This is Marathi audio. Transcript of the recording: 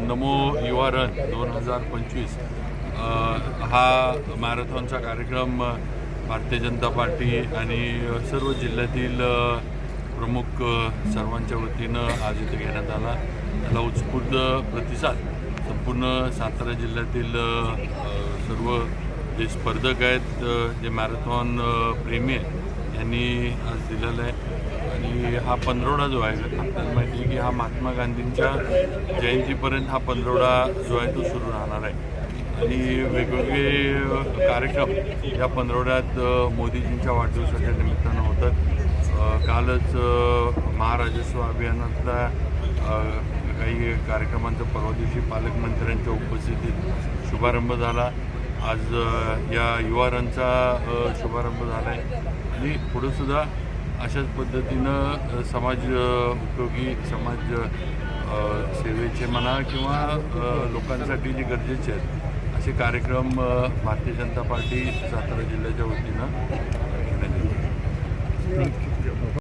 नमो युवा रन 2025 हा मॅरेथॉनचा कार्यक्रम भारतीय जनता पार्टी आणि सर्व जिल्ह्यातील प्रमुख सर्वांच्या वतीनं आज इथे घेण्यात आला। त्याला उत्स्फूर्त प्रतिसाद संपूर्ण सातारा जिल्ह्यातील सर्व जे स्पर्धक आहेत, जे मॅरेथॉन प्रेमी आहेत, यांनी आज दिलेला आहे। आणि हा पंधरवडा जो आहे, आपल्याला माहिती आहे की हा महात्मा गांधींच्या जयंतीपर्यंत हा पंधरवडा जो आहे तो सुरू राहणार आहे। आणि वेगवेगळे कार्यक्रम या पंधरवड्यात मोदीजींच्या वाढदिवसाच्या निमित्तानं होतात। कालच महाराजस्व अभियानातला काही कार्यक्रमांचा परवा दिवशी पालकमंत्र्यांच्या उपस्थितीत शुभारंभ झाला। आज या युवा रनचा शुभारंभ झाला आहे आणि पुढेसुद्धा अशाच पद्धतीनं समाज उपयोगी समाज सेवेचे म्हणा किंवा लोकांसाठी जे गरजेचे आहेत असे कार्यक्रम भारतीय जनता पार्टी सातारा जिल्ह्याच्या वतीनं